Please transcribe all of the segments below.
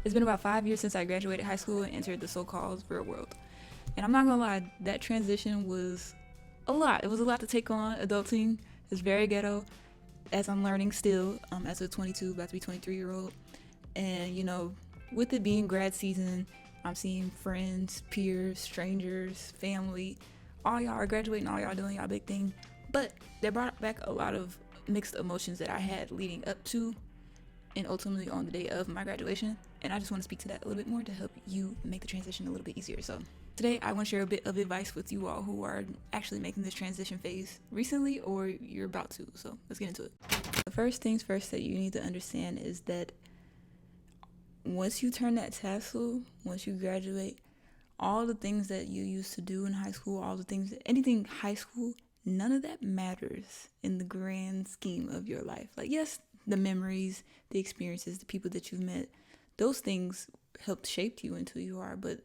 It's been about 5 years since I graduated high school and entered the so-called real world. And I'm not gonna lie, that transition was a lot. It was a lot to take on. Adulting is very ghetto, as I'm learning still, as a 22, about to be 23-year-old. And, with it being grad season, I'm seeing friends, peers, strangers, family. All y'all are graduating, all y'all doing y'all big thing. But they brought back a lot of mixed emotions that I had leading up to and ultimately on the day of my graduation. And I just want to speak to that a little bit more to help you make the transition a little bit easier. So today I want to share a bit of advice with you all who are actually making this transition phase recently or you're about to. So let's get into it. The first things first that you need to understand is that once you turn that tassel, once you graduate, all the things that you used to do in high school, anything high school, none of that matters in the grand scheme of your life. Like, yes, the memories, the experiences, the people that you've met, those things helped shape you into who you are, but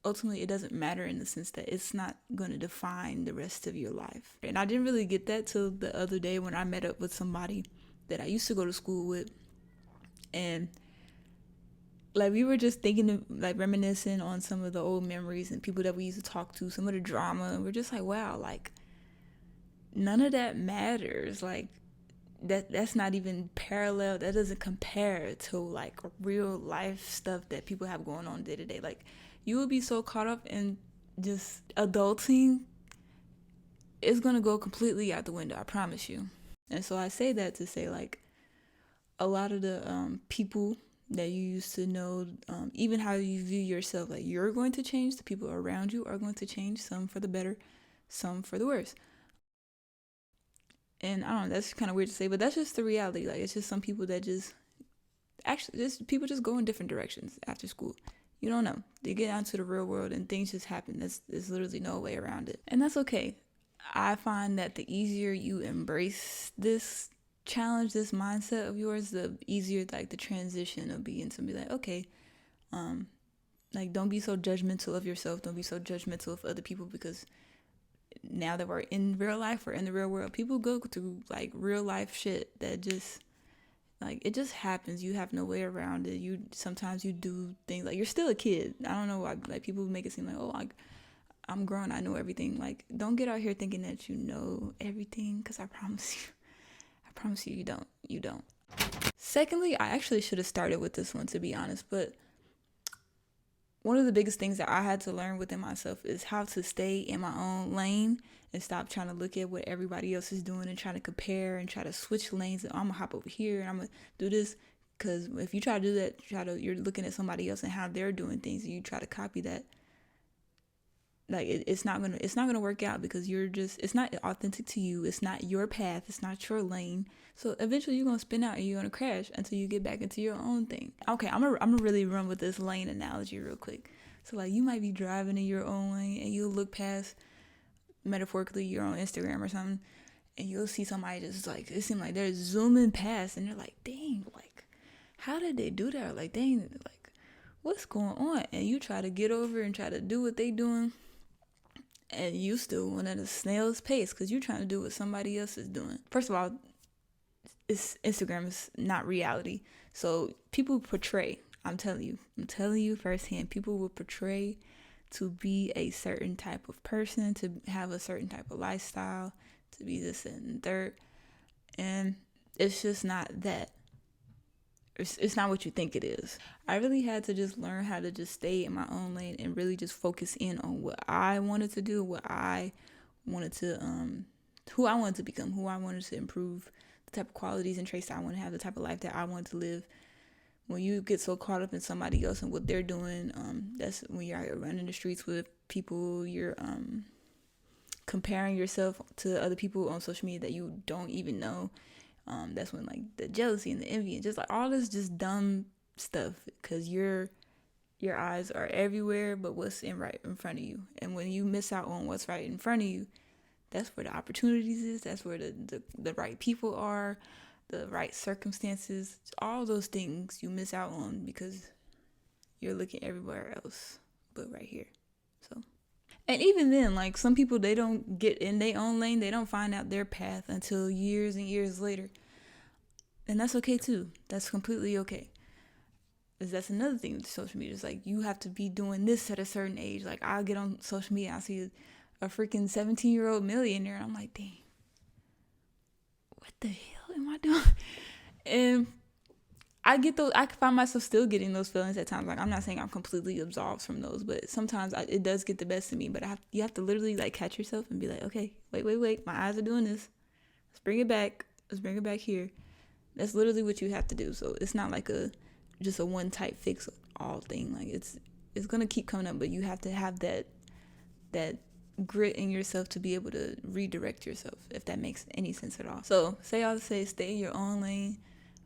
ultimately it doesn't matter in the sense that it's not going to define the rest of your life. And I didn't really get that till the other day when I met up with somebody that I used to go to school with, and like we were just thinking of, like, reminiscing on some of the old memories and people that we used to talk to, some of the drama, and we're just like, wow, like none of that matters. Like that's not even parallel. That doesn't compare to like real life stuff that people have going on day to day. Like you will be so caught up in just adulting, it's gonna go completely out the window, I promise you. And so I say that to say, like, a lot of the people that you used to know, even how you view yourself, like you're going to change. The people around you are going to change, some for the better, some for the worse. And I don't know, that's kind of weird to say, but that's just the reality. Like, it's just some people that people just go in different directions after school. You don't know. They get out to the real world and things just happen. There's literally no way around it. And that's okay. I find that the easier you embrace this challenge, this mindset of yours, the easier like the transition will be into be like, okay, like don't be so judgmental of yourself. Don't be so judgmental of other people, because now that we're in real life, we're in the real world, people go through like real life shit that just like it just happens. You have no way around it. Sometimes you do things like you're still a kid. I don't know why like people make it seem like, oh, like I'm grown, I know everything. Like, don't get out here thinking that you know everything, because I promise you you don't. Secondly, I actually should have started with this one, to be honest, but one of the biggest things that I had to learn within myself is how to stay in my own lane and stop trying to look at what everybody else is doing and try to compare and try to switch lanes. And I'm gonna hop over here and I'm gonna do this, because if you try to do that, you're looking at somebody else and how they're doing things, and you try to copy that. Like it's not gonna work out, because it's not authentic to you. It's not your path. It's not your lane. So eventually you're gonna spin out and you're gonna crash until you get back into your own thing. Okay, I'm gonna really run with this lane analogy real quick. So like you might be driving in your own lane and you'll look past, metaphorically, you're on Instagram or something, and you'll see somebody just like, it seems like they're zooming past, and they're like, dang, like how did they do that? Like dang, like what's going on? And you try to get over and try to do what they doing. And you still want at a snail's pace because you're trying to do what somebody else is doing. First of all, Instagram is not reality. So people portray, I'm telling you firsthand, people will portray to be a certain type of person, to have a certain type of lifestyle, to be this and third. And it's just not that. It's not what you think it is. I really had to just learn how to just stay in my own lane and really just focus in on what I wanted to do, what I wanted to, who I wanted to become, who I wanted to improve, the type of qualities and traits that I want to have, the type of life that I wanted to live. When you get so caught up in somebody else and what they're doing, that's when you're out running the streets with people, you're comparing yourself to other people on social media that you don't even know. That's when like the jealousy and the envy and just like all this just dumb stuff, because your eyes are everywhere but what's right in front of you. And when you miss out on what's right in front of you, that's where the opportunities is, that's where the right people are, the right circumstances, all those things you miss out on because you're looking everywhere else but right here. So, and even then, like some people, they don't get in their own lane, they don't find out their path until years and years later. And that's okay too. That's completely okay. that's another thing with social media. It's like you have to be doing this at a certain age. Like I'll get on social media, I see a freaking 17-year-old millionaire, and I'm like, dang, what the hell am I doing? And I get those. I find myself still getting those feelings at times. Like I'm not saying I'm completely absolved from those, but sometimes it does get the best of me. But you have to literally like catch yourself and be like, okay, wait. My eyes are doing this. Let's bring it back. Let's bring it back here. That's literally what you have to do. So it's not like just a one type fix all thing. Like it's gonna keep coming up, but you have to have that grit in yourself to be able to redirect yourself, if that makes any sense at all. So say stay in your own lane.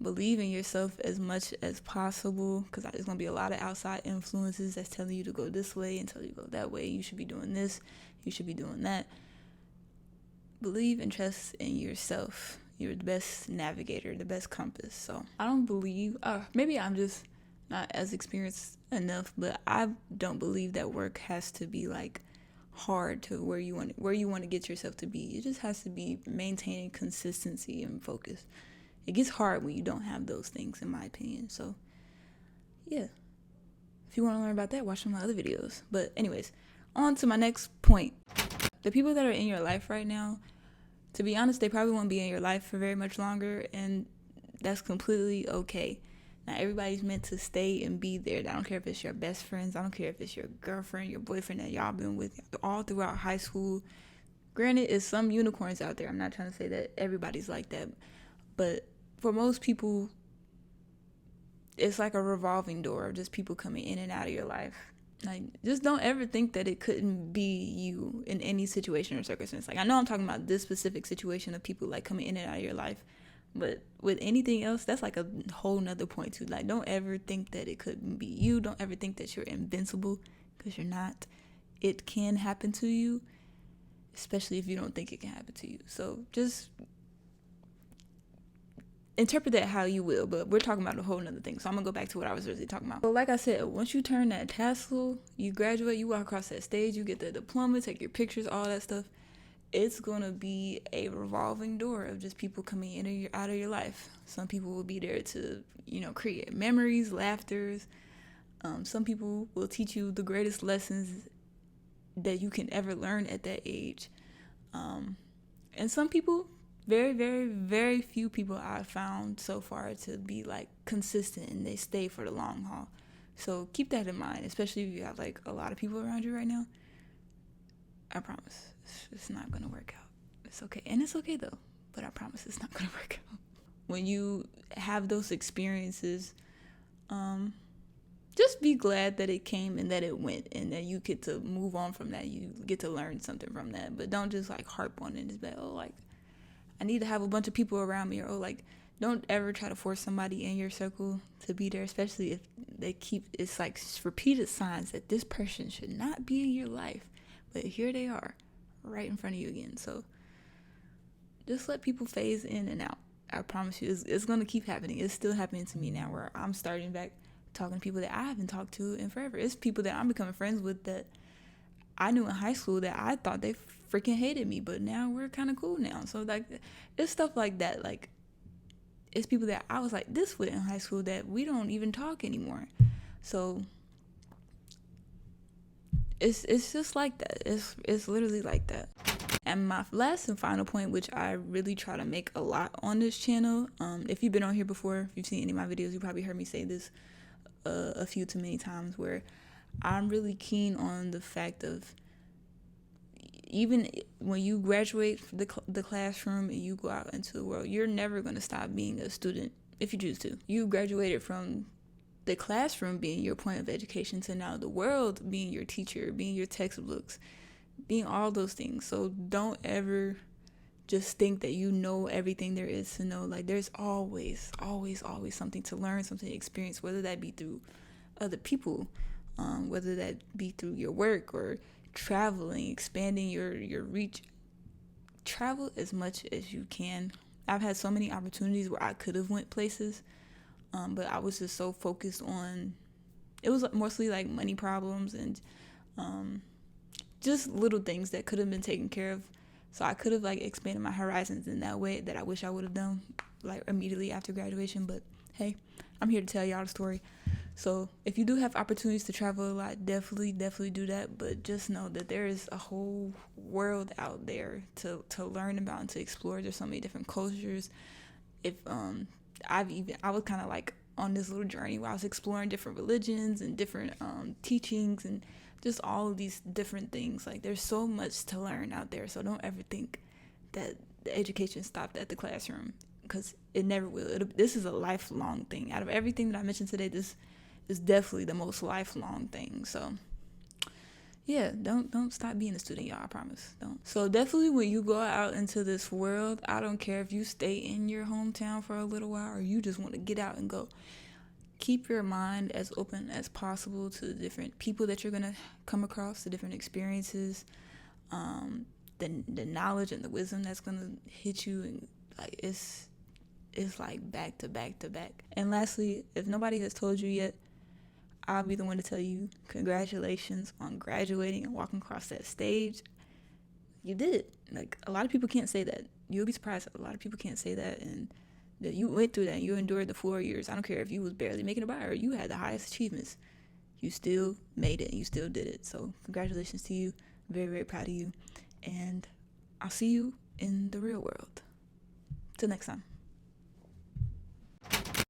Believe in yourself as much as possible, because there's going to be a lot of outside influences that's telling you to go this way and tell you to go that way. You should be doing this. You should be doing that. Believe and trust in yourself. You're the best navigator, the best compass. So I don't believe, maybe I'm just not as experienced enough, but I don't believe that work has to be like hard to where you want to get yourself to be. It just has to be maintaining consistency and focus. It gets hard when you don't have those things, in my opinion. So, yeah. If you want to learn about that, watch some of my other videos. But anyways, on to my next point. The people that are in your life right now, to be honest, they probably won't be in your life for very much longer, and that's completely okay. Now, everybody's meant to stay and be there. I don't care if it's your best friends. I don't care if it's your girlfriend, your boyfriend that y'all been with all throughout high school. Granted, it's some unicorns out there. I'm not trying to say that everybody's like that. But for most people, it's like a revolving door of just people coming in and out of your life. Like, just don't ever think that it couldn't be you in any situation or circumstance. Like, I know I'm talking about this specific situation of people like coming in and out of your life, but with anything else, that's like a whole nother point too. Like, don't ever think that it couldn't be you. Don't ever think that you're invincible, because you're not. It can happen to you, especially if you don't think it can happen to you. So just interpret that how you will, but we're talking about a whole nother thing. So I'm gonna go back to what I was really talking about. But like I said, once you turn that tassel, you graduate, you walk across that stage, you get the diploma, take your pictures, all that stuff. It's gonna be a revolving door of just people coming in and out of your life. Some people will be there to, create memories, laughters. Some people will teach you the greatest lessons that you can ever learn at that age. And some people, very, very, very few people I've found so far to be like consistent, and they stay for the long haul. So keep that in mind, especially if you have like a lot of people around you right now. I promise it's not going to work out. It's okay. And it's okay though, but I promise it's not going to work out. When you have those experiences, just be glad that it came and that it went, and that you get to move on from that. You get to learn something from that, but don't just like harp on it and just be like, I need to have a bunch of people around me, or don't ever try to force somebody in your circle to be there, especially if it's like repeated signs that this person should not be in your life, but here they are right in front of you again. So just let people phase in and out. I promise you, it's going to keep happening. It's still happening to me now, where I'm starting back talking to people that I haven't talked to in forever. It's people that I'm becoming friends with that I knew in high school that I thought they freaking hated me, but now we're kind of cool now. So like, it's stuff like that. Like, it's people that I was like this with in high school that we don't even talk anymore. So it's just like that. It's literally like that. And my last and final point, which I really try to make a lot on this channel, if you've been on here before, if you've seen any of my videos, you probably heard me say this a few too many times, where I'm really keen on the fact of, even when you graduate the classroom and you go out into the world, you're never going to stop being a student if you choose to. You graduated from the classroom being your point of education to now the world being your teacher, being your textbooks, being all those things. So don't ever just think that you know everything there is to know. Like, there's always something to learn, something to experience, whether that be through other people, whether that be through your work or traveling, expanding your reach. Travel as much as you can. I've had so many opportunities where I could have went places, but I was just so focused on, it was mostly like money problems and just little things that could have been taken care of. So I could have like expanded my horizons in that way that I wish I would have done like immediately after graduation. But hey, I'm here to tell y'all the story. So if you do have opportunities to travel a lot, definitely do that. But just know that there is a whole world out there to learn about and to explore. There's so many different cultures. If I was kind of like on this little journey where I was exploring different religions and different teachings and just all of these different things. Like there's so much to learn out there. So don't ever think that the education stopped at the classroom, because it never will. This is a lifelong thing. Out of everything that I mentioned today, this is definitely the most lifelong thing. So yeah, don't stop being a student, y'all. I promise. Don't. So definitely, when you go out into this world, I don't care if you stay in your hometown for a little while or you just want to get out and go. Keep your mind as open as possible to the different people that you're gonna come across, the different experiences, the knowledge and the wisdom that's gonna hit you, and like it's like back to back to back. And lastly, if nobody has told you yet, I'll be the one to tell you congratulations on graduating and walking across that stage. You did it. Like, a lot of people can't say that. You'll be surprised. A lot of people can't say that, and that you went through that and you endured the 4 years. I don't care if you was barely making it by or you had the highest achievements. You still made it and you still did it. So congratulations to you. Very, very proud of you. And I'll see you in the real world. Till next time.